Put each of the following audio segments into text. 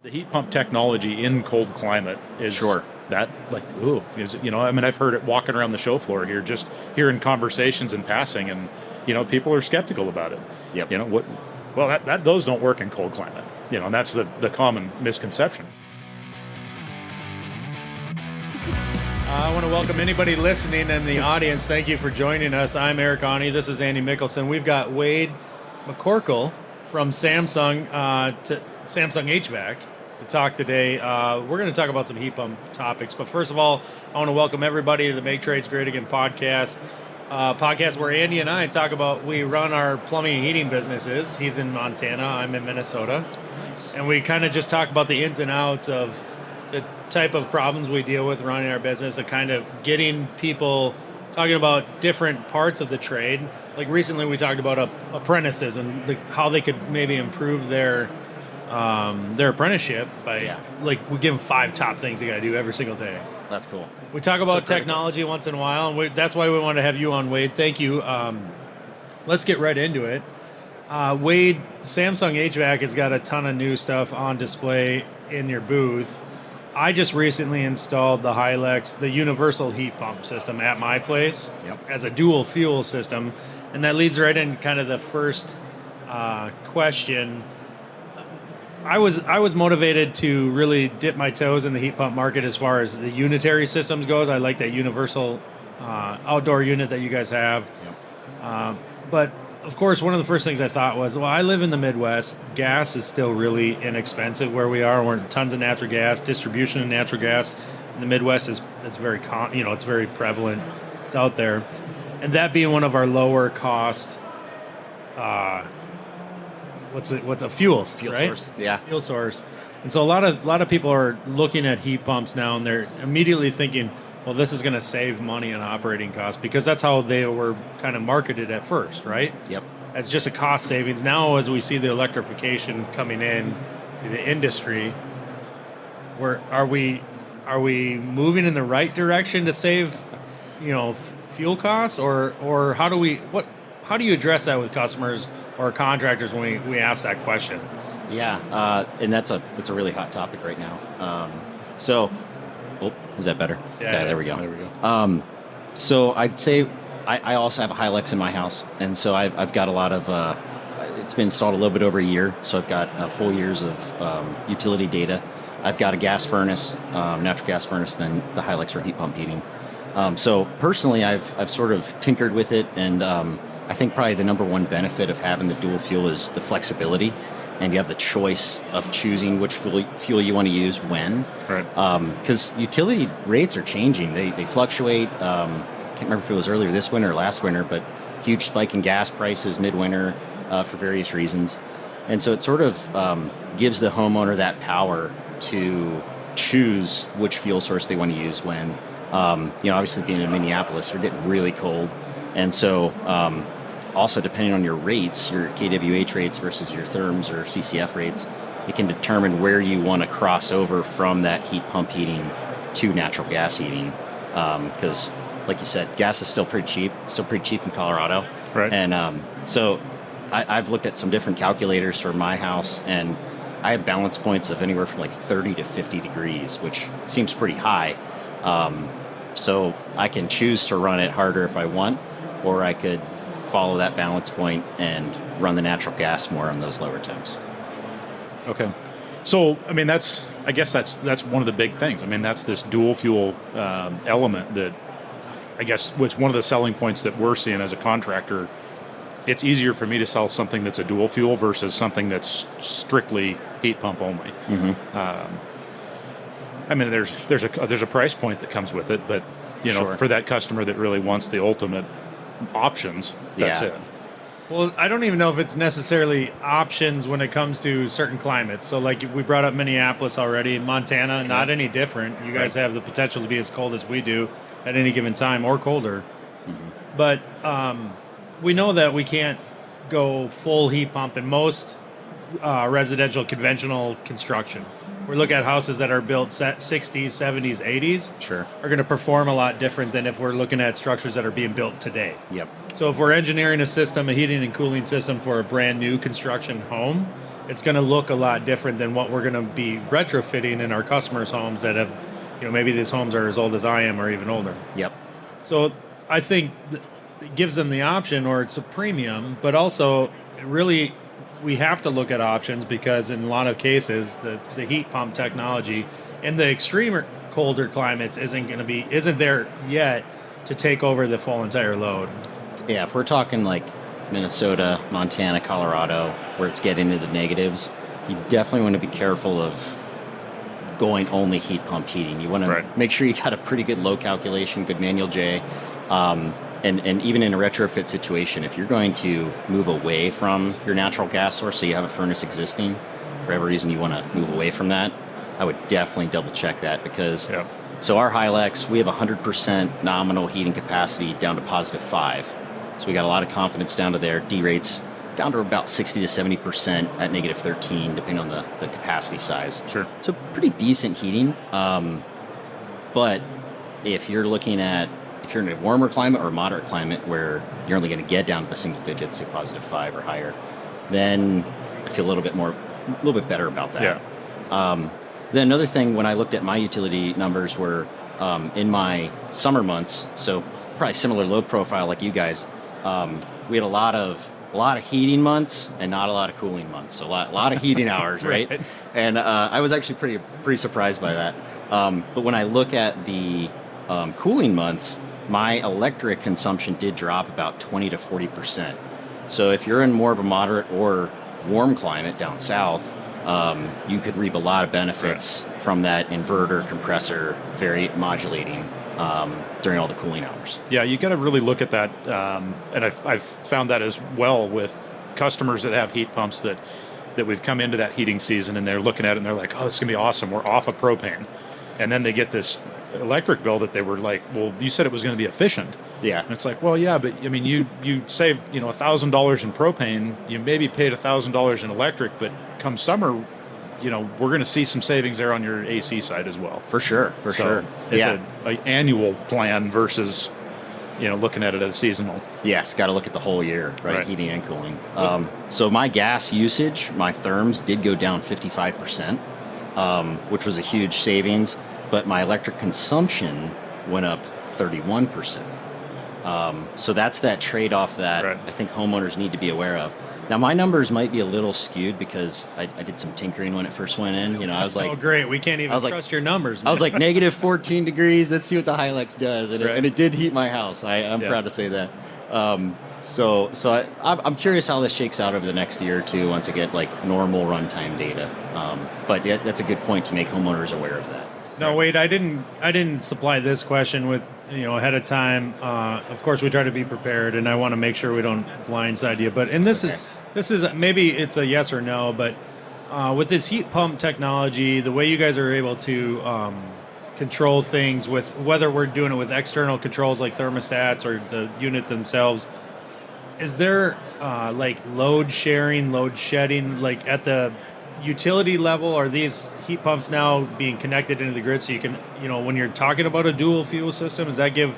The heat pump technology in cold climate is Sure. that like, ooh, is, I mean, I've heard it walking around the show floor here, just hearing conversations and passing, and, people are skeptical about it. Yep. What, well, that those don't work in cold climate, and that's the common misconception. I want to welcome anybody listening in the audience. Thank you for joining us. I'm Eric Ani. This is Andy Mickelson. We've got Wade McCorkel from Samsung Samsung HVAC to talk today. We're going to talk about some heat pump topics. But first of all, I want to welcome everybody to the Make Trades Great Again podcast. Podcast where Andy and I talk about, we run our plumbing and heating businesses. He's in Montana, I'm in Minnesota. Nice. And we kind of just talk about the ins and outs of the type of problems we deal with running our business, and kind of getting people talking about different parts of the trade. Like recently we talked about apprentices and how they could maybe improve their apprenticeship by like we give them 5 top things they got to do every single day. That's cool. We talk about technology once in a while, and that's why we want to have you on, Wade. Thank you. Let's get right into it. Wade, Samsung HVAC has got a ton of new stuff on display in your booth. I just recently installed the Hylex, the universal heat pump system at my place as a dual fuel system. And that leads right in kind of the first question. I was motivated to really dip my toes in the heat pump market as far as the unitary systems goes. I like that universal outdoor unit that you guys have. But of course, one of the first things I thought was, well, I live in the Midwest. Gas is still really inexpensive where we are. We're in tons of natural gas. Distribution of natural gas in the Midwest is very it's very prevalent. It's out there, and that being one of our lower cost. What's a fuel source? Yeah, fuel source. And so a lot of people are looking at heat pumps now, and they're immediately thinking, well, this is going to save money on operating costs, because that's how they were kind of marketed at first, right? Yep. As just a cost savings. Now, as we see the electrification coming in to the industry, are we moving in the right direction to save, fuel costs, or how do you address that with customers or contractors when we ask that question? Yeah, and it's a really hot topic right now. Is that better? Yeah, okay, there we go. So I'd say I also have a Hylex in my house, and so I've got a lot of. It's been installed a little bit over a year, so I've got full years of utility data. I've got a gas furnace, natural gas furnace, then the Hylex for heat pump heating. So personally, I've sort of tinkered with it, and I think probably the number one benefit of having the dual fuel is the flexibility, and you have the choice of choosing which fuel you want to use when. Right. Because utility rates are changing. They fluctuate. Can't remember if it was earlier this winter or last winter, but huge spike in gas prices midwinter for various reasons. And so it sort of gives the homeowner that power to choose which fuel source they want to use when. Obviously being in Minneapolis, you're getting really cold. And so also depending on your rates, your kWh rates versus your therms or CCF rates, it can determine where you want to cross over from that heat pump heating to natural gas heating. Because, like you said, gas is still pretty cheap. It's still pretty cheap in Colorado. Right. And so I've looked at some different calculators for my house, and I have balance points of anywhere from like 30 to 50 degrees, which seems pretty high. So I can choose to run it harder if I want, or I could follow that balance point and run the natural gas more on those lower temps. Okay. So, I mean, that's one of the big things. I mean, that's this dual fuel element that I guess which one of the selling points that we're seeing as a contractor. It's easier for me to sell something that's a dual fuel versus something that's strictly heat pump only. Mm-hmm. I mean, there's a price point that comes with it, but Sure. for that customer that really wants the ultimate options, that's it. Well, I don't even know if it's necessarily options when it comes to certain climates. So like we brought up Minneapolis already, Montana, not any different. You guys have the potential to be as cold as we do at any given time, or colder. Mm-hmm. But we know that we can't go full heat pump in most residential conventional construction. We look at houses that are built 60s, 70s, 80s. Sure. Are going to perform a lot different than if we're looking at structures that are being built today. Yep. So if we're engineering a system, a heating and cooling system for a brand new construction home, it's going to look a lot different than what we're going to be retrofitting in our customers' homes that have, maybe these homes are as old as I am or even older. Yep. So I think it gives them the option, or it's a premium, but also really we have to look at options because in a lot of cases the heat pump technology in the extreme colder climates isn't there yet to take over the full entire load. Yeah, if we're talking like Minnesota, Montana, Colorado, where it's getting into the negatives, you definitely want to be careful of going only heat pump heating. You want to make sure you got a pretty good load calculation, good manual J. And even in a retrofit situation, if you're going to move away from your natural gas source, so you have a furnace existing, for whatever reason you want to move away from that, I would definitely double check that because so our Hilux, we have 100% nominal heating capacity down to +5. So we got a lot of confidence down to there. D rates down to about 60 to 70% at -13, depending on the capacity size. Sure. So pretty decent heating. But if you're looking at, if you're in a warmer climate or a moderate climate where you're only going to get down to the single digits, say +5 or higher, then I feel a little bit better about that. Yeah. Then another thing, when I looked at my utility numbers, were in my summer months, so probably similar load profile like you guys. We had a lot of heating months and not a lot of cooling months. So a lot of heating hours, right? And I was actually pretty surprised by that. But when I look at the cooling months, my electric consumption did drop about 20 to 40%. So if you're in more of a moderate or warm climate down south, you could reap a lot of benefits from that inverter compressor very modulating during all the cooling hours. Yeah, you got to really look at that, and I've found that as well with customers that have heat pumps that we've come into that heating season and they're looking at it and they're like, oh, it's going to be awesome. We're off of propane. And then they get this electric bill that they were like, well, you said it was going to be efficient. Yeah. And it's like, well, yeah, but I mean, you saved, $1,000 in propane, you maybe paid $1,000 in electric, but come summer, we're going to see some savings there on your AC side as well. For sure. It's an annual plan versus, looking at it as seasonal. Yes, got to look at the whole year, right? Heating and cooling. So my gas usage, my therms did go down 55%, which was a huge savings, but my electric consumption went up 31%. So that's that trade-off that I think homeowners need to be aware of. Now, my numbers might be a little skewed because I did some tinkering when it first went in. I was like, oh, great. We can't even trust your numbers, man. I was like, -14 degrees. Let's see what the Hilux does. And it did heat my house. I'm proud to say that. So I'm curious how this shakes out over the next year or two once I get like normal runtime data. But that's a good point to make homeowners aware of that. No, Wade, I didn't supply this question with ahead of time. Of course, we try to be prepared, and I want to make sure we don't blindside you. But this is maybe it's a yes or no, but with this heat pump technology, the way you guys are able to control things with whether we're doing it with external controls like thermostats or the unit themselves, is there like load sharing, load shedding, like at the utility level? Are these heat pumps now being connected into the grid so you can, when you're talking about a dual fuel system, does that give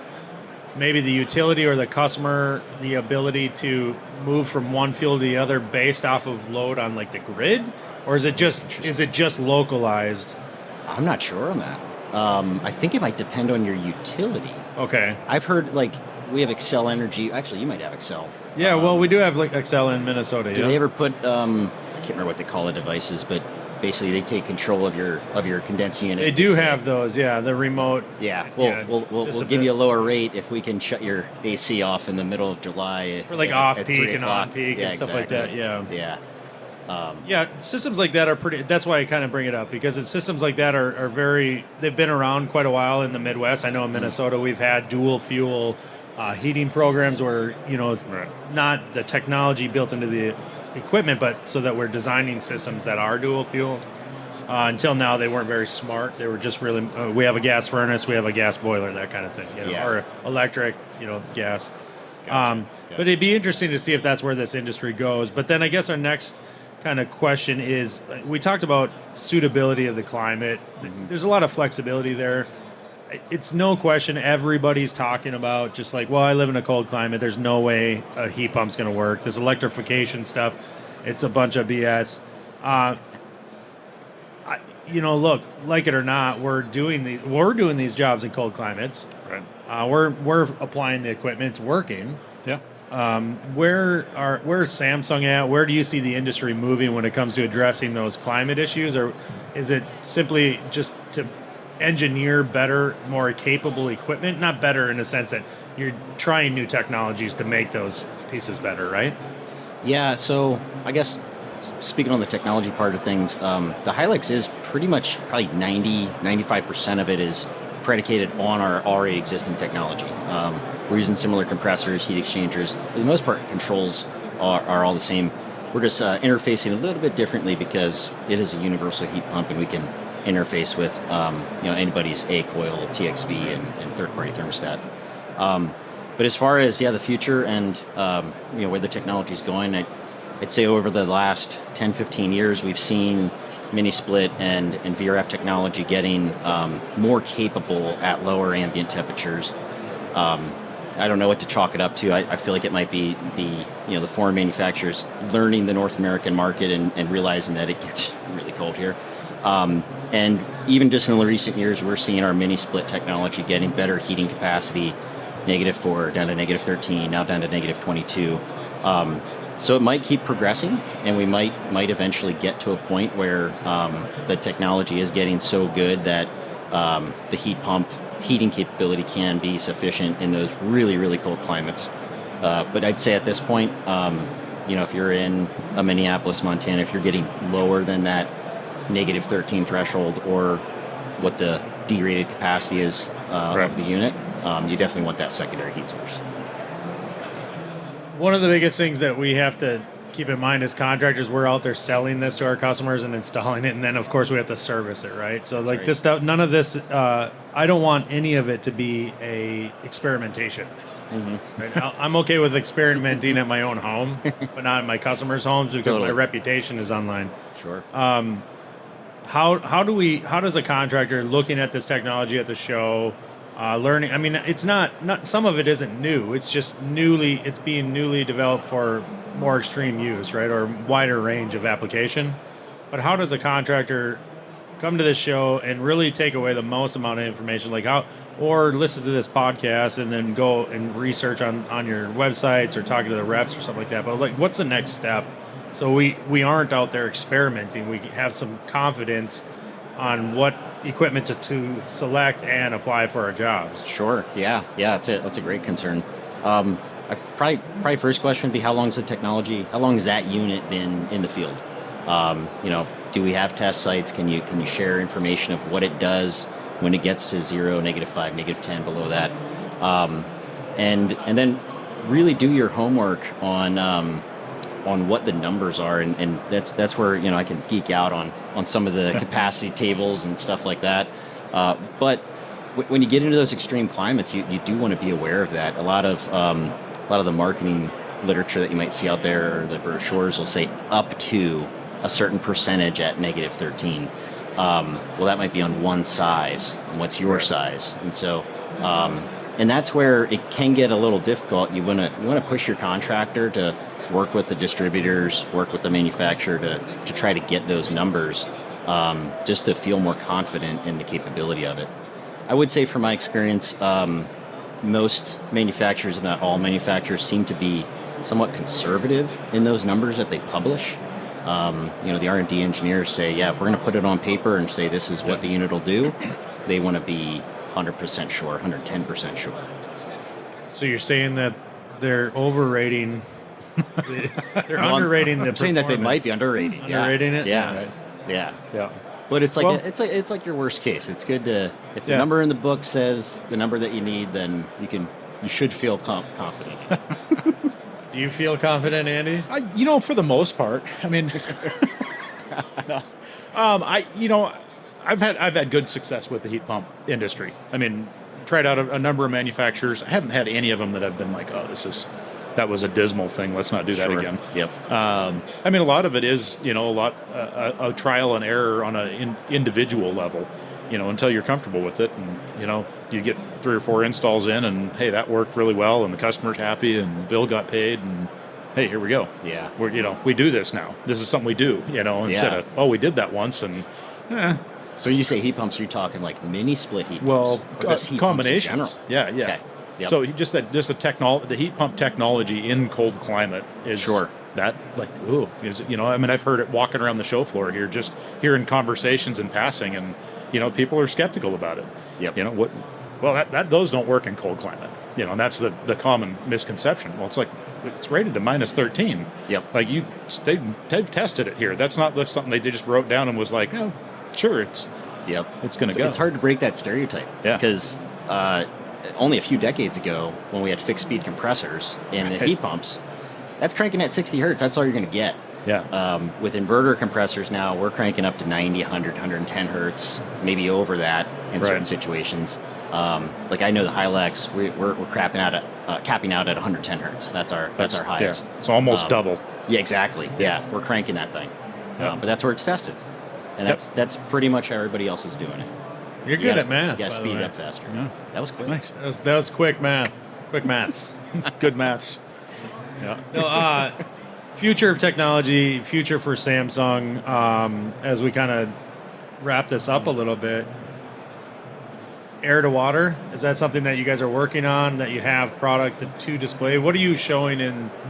maybe the utility or the customer the ability to move from one fuel to the other based off of load on like the grid? Or is it just localized? I'm not sure on that. I think it might depend on your utility. Okay. I've heard like we have Excel Energy. Actually, you might have Excel. Yeah, well, we do have like Excel in Minnesota. Do they ever put? I can't remember what they call the devices, but basically they take control of your condensing unit. They do have those. Yeah, the remote. Yeah. We'll give you a lower rate if we can shut your AC off in the middle of July for like off peak and on peak and stuff like that. Yeah. Yeah. Systems like that are pretty. That's why I kind of bring it up because systems like that are very. They've been around quite a while in the Midwest. I know in Minnesota we've had dual fuel heating programs where it's not the technology built into the equipment, but so that we're designing systems that are dual fuel. Until now, they weren't very smart. They were just really. We have a gas furnace, we have a gas boiler, that kind of thing, or electric, gas. But it'd be interesting to see if that's where this industry goes. But then I guess our next kind of question is, we talked about suitability of the climate. Mm-hmm. There's a lot of flexibility there. It's no question everybody's talking about just like, well, I live in a cold climate. There's no way a heat pump's going to work. This electrification stuff, it's a bunch of BS. Look, like it or not, we're doing these jobs in cold climates. Right. We're applying the equipment. It's working. Yeah. Where's Samsung at? Where do you see the industry moving when it comes to addressing those climate issues, or is it simply just to engineer better, more capable equipment? Not better in the sense that you're trying new technologies to make those pieces better, right? Yeah, so I guess speaking on the technology part of things, the Hilux is pretty much probably 95% of it is predicated on our already existing technology. We're using similar compressors, heat exchangers. For the most part, controls are all the same. We're just interfacing a little bit differently because it is a universal heat pump, and we can interface with anybody's A-coil, TXV, and third-party thermostat. But as far as the future and where the technology is going, I'd say over the last 10, 15 years, we've seen mini split and VRF technology getting more capable at lower ambient temperatures. I don't know what to chalk it up to. I feel like it might be the foreign manufacturers learning the North American market and realizing that it gets really cold here. And even just in the recent years, we're seeing our mini split technology getting better heating capacity, -4 down to -13, now down to -22. So it might keep progressing, and we might eventually get to a point where the technology is getting so good that the heat pump heating capability can be sufficient in those really, really cold climates. But I'd say at this point, if you're in Minneapolis, Montana, if you're getting lower than that -13 threshold or what the derated capacity is of the unit, you definitely want that secondary heat source. One of the biggest things that we have to keep in mind as contractors, we're out there selling this to our customers and installing it, and then of course we have to service it, right? So That's right. This stuff, none of this, I don't want any of it to be a experimentation. Mm-hmm. Right? I'm okay with experimenting at my own home, but not at my customers' homes because Totally. my reputation is online. Sure. How does a contractor looking at this technology at the show, learning? I mean, it's not some of it isn't new. It's just it's being newly developed for more extreme use, right, or wider range of application. But how does a contractor come to this show and really take away the most amount of information, or listen to this podcast and then go and research on your websites or talking to the reps or something like that? But what's the next step? So we aren't out there experimenting. We have some confidence on what equipment to select and apply for our jobs. Sure. Yeah. That's a great concern. Probably first question would be how long has that unit been in the field? Do we have test sites? Can you share information of what it does when it gets to 0, -5, -10, below that? And then really do your homework on what the numbers are, and that's where I can geek out on some of the capacity tables and stuff like that. But when you get into those extreme climates, you do want to be aware of that. A lot of the marketing literature that you might see out there, or the brochures, will say up to a certain percentage at -13. Well, that might be on one size, and what's your size? And so, and that's where it can get a little difficult. You want to push your contractor to work with the distributors, work with the manufacturer to try to get those numbers, just to feel more confident in the capability of it. I would say from my experience, most manufacturers, if not all manufacturers, seem to be somewhat conservative in those numbers that they publish. The R&D engineers say, if we're going to put it on paper and say this is what the unit will do, they want to be 100% sure, 110% sure. So you're saying that they're overrating, they're underrating the I'm saying that they performance. might be underrating. Underrating it? Yeah. Right. Yeah. But it's it's like your worst case. It's good to, if the number in the book says the number that you need, then you should feel confident. Do you feel confident, Andy? For the most part, I mean, no. I've had good success with the heat pump industry. I mean, tried out a number of manufacturers. I haven't had any of them that have been like, that was a dismal thing. Let's not do that again. Yep. I mean, a lot of it is, a trial and error on an individual level, until you're comfortable with it. And, you get 3 or 4 installs in and, hey, that worked really well and the customer's happy and bill got paid and hey, here we go. Yeah. We do this now. This is something we do, instead Yeah. of, oh, we did that once and, So you say heat pumps, are you talking like mini split heat well, pumps? Or just heat pumps in combinations. general? Yeah. Okay. Yep. So the heat pump technology in cold climate is Sure. that like, ooh, I've heard it walking around the show floor here, just hearing conversations in passing, and, people are skeptical about it. Yep. Well, those don't work in cold climate, and that's the common misconception. Well, it's like, it's rated to minus 13. Yep. Like they've tested it here. That's not something they just wrote down and was like, oh, sure, it's going to go. It's hard to break that stereotype. Yeah. Because only a few decades ago, when we had fixed speed compressors and the heat pumps, that's cranking at 60 hertz. That's all you're going to get. Yeah. With inverter compressors now, we're cranking up to 90, 100, 110 hertz, maybe over that in certain situations. Like I know the Hilux, we're capping out at 110 hertz. That's our highest. Yeah. It's almost double. Yeah, exactly. Yeah, we're cranking that thing. But that's where it's tested, and that's pretty much how everybody else is doing it. You're good at math. You got to by the speed it way. up faster. Yeah. That was quick. Nice. That was quick math. Quick maths. Good maths. Yeah. No, future of technology, future for Samsung. As we kind of wrap this up a little bit, air to water, is that something that you guys are working on? That you have product to display? What are you showing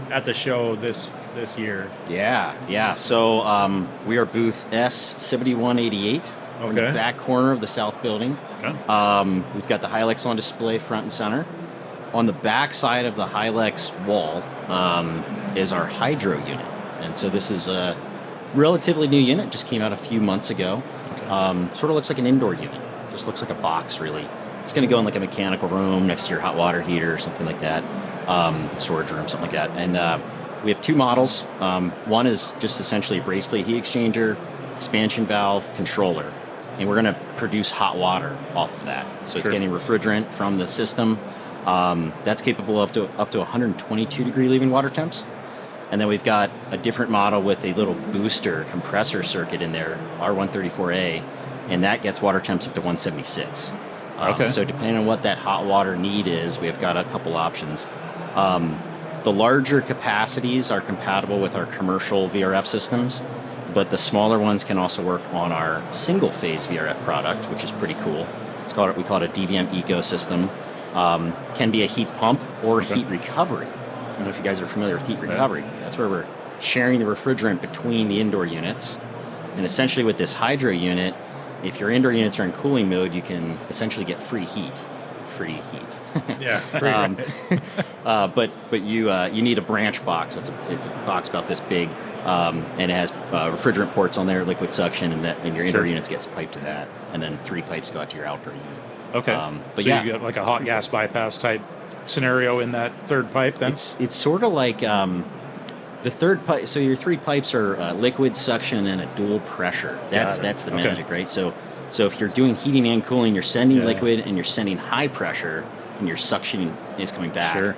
at the show this year? Yeah. So we are booth S7188 in the Okay. back corner of the south building. Okay. We've got the Hilux on display front and center. On the back side of the Hilux wall is our hydro unit. And so this is a relatively new unit, just came out a few months ago. Sort of looks like an indoor unit. Just looks like a box, really. It's going to go in like a mechanical room next to your hot water heater or something like that. Storage room, something like that. And we have two models. One is just essentially a brace plate heat exchanger, expansion valve, controller. And we're going to produce hot water off of that. So it's getting refrigerant from the system. That's capable of up to 122 degree leaving water temps. And then we've got a different model with a little booster compressor circuit in there, R134A, and that gets water temps up to 176. Okay. So depending on what that hot water need is, we've got a couple options. The larger capacities are compatible with our commercial VRF systems, but the smaller ones can also work on our single-phase VRF product, which is pretty cool. We call it a DVM ecosystem. Can be a heat pump or heat recovery. I don't know if you guys are familiar with heat recovery. That's where we're sharing the refrigerant between the indoor units. And essentially with this hydro unit, if your indoor units are in cooling mode, you can essentially get free heat. Yeah. But you need a branch box. It's a box about this big, and it has refrigerant ports on there, liquid suction, and your indoor units gets piped to that, and then 3 pipes go out to your outdoor unit. Okay. So you got like a hot gas bypass type scenario in that third pipe then? It's sort of like the third pipe. So your 3 pipes are liquid suction and a dual pressure. That's the magic, right? So if you're doing heating and cooling, you're sending liquid and you're sending high pressure, and your suction is coming back. Sure.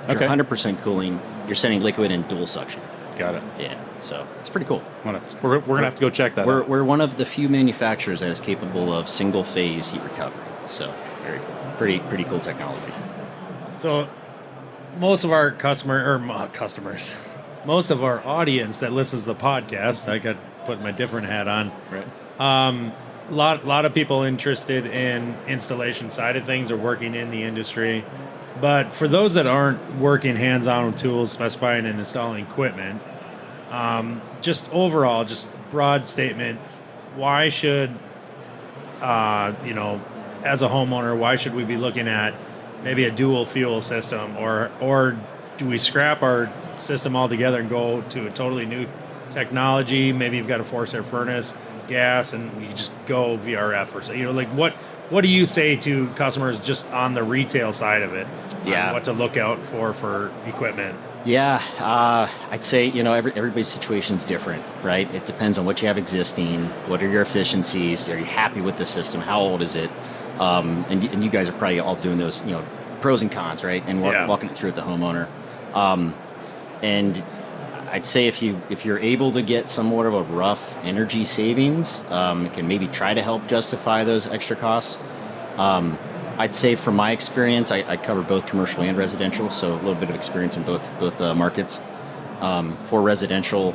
If you're 100% cooling, you're sending liquid and dual suction. Got it. Yeah, so it's pretty cool. We're going to have to go check that out. We're one of the few manufacturers that is capable of single phase heat recovery. So very cool. Pretty cool technology. So most of our customers, most of our audience that listens to the podcast, I got to put my different hat on. Right. Lot of people interested in installation side of things or working in the industry. But for those that aren't working hands-on with tools, specifying and installing equipment, just overall, just broad statement, why should, as a homeowner, why should we be looking at maybe a dual fuel system, or do we scrap our system altogether and go to a totally new technology? Maybe you've got a forced air furnace, gas, and you just go VRF or so. What do you say to customers just on the retail side of it? Yeah. What to look out for equipment? Yeah, I'd say everybody's situation is different, right? It depends on what you have existing. What are your efficiencies? Are you happy with the system? How old is it? And you guys are probably all doing those, pros and cons, right? And walking it through with the homeowner. And I'd say if you're able to get somewhat of a rough energy savings, it can maybe try to help justify those extra costs. I'd say from my experience, I cover both commercial and residential, so a little bit of experience in both markets. For residential,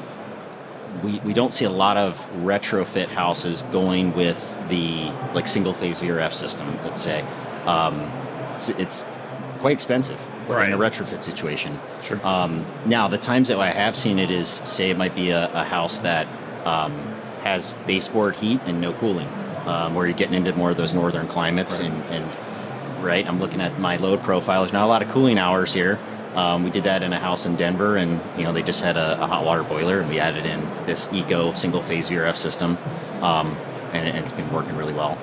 we don't see a lot of retrofit houses going with the like single phase VRF system. Let's say it's quite expensive in a retrofit situation. Sure. Now the times that I have seen it is, say, it might be a house that has baseboard heat and no cooling, where you're getting into more of those northern climates, and I'm looking at my load profile. There's not a lot of cooling hours here. We did that in a house in Denver, and they just had a hot water boiler, and we added in this eco single phase VRF system, and it's been working really well.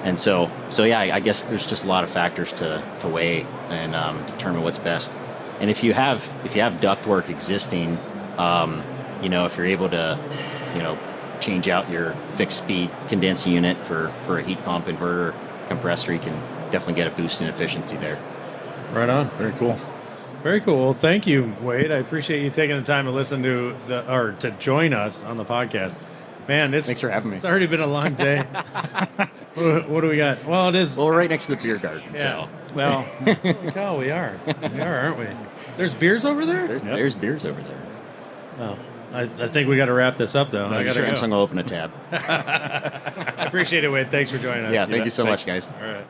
And so yeah, I guess there's just a lot of factors to weigh and determine what's best. And if you have ductwork existing, if you're able to, change out your fixed speed condensing unit for a heat pump, inverter, compressor, you can definitely get a boost in efficiency there. Right on. Very cool. Very cool. Well, thank you, Wade. I appreciate you taking the time to listen to to join us on the podcast. Man, thanks for having me. It's already been a long day. What do we got? Well, it is. Well, we're right next to the beer garden. Yeah. So. Well, holy cow, we are, aren't we? There's beers over there. There's beers over there. Oh, I think we got to wrap this up though. I got to Samsung will open a tab. I appreciate it, Wade. Thanks for joining us. Yeah, thank you so much, guys. All right.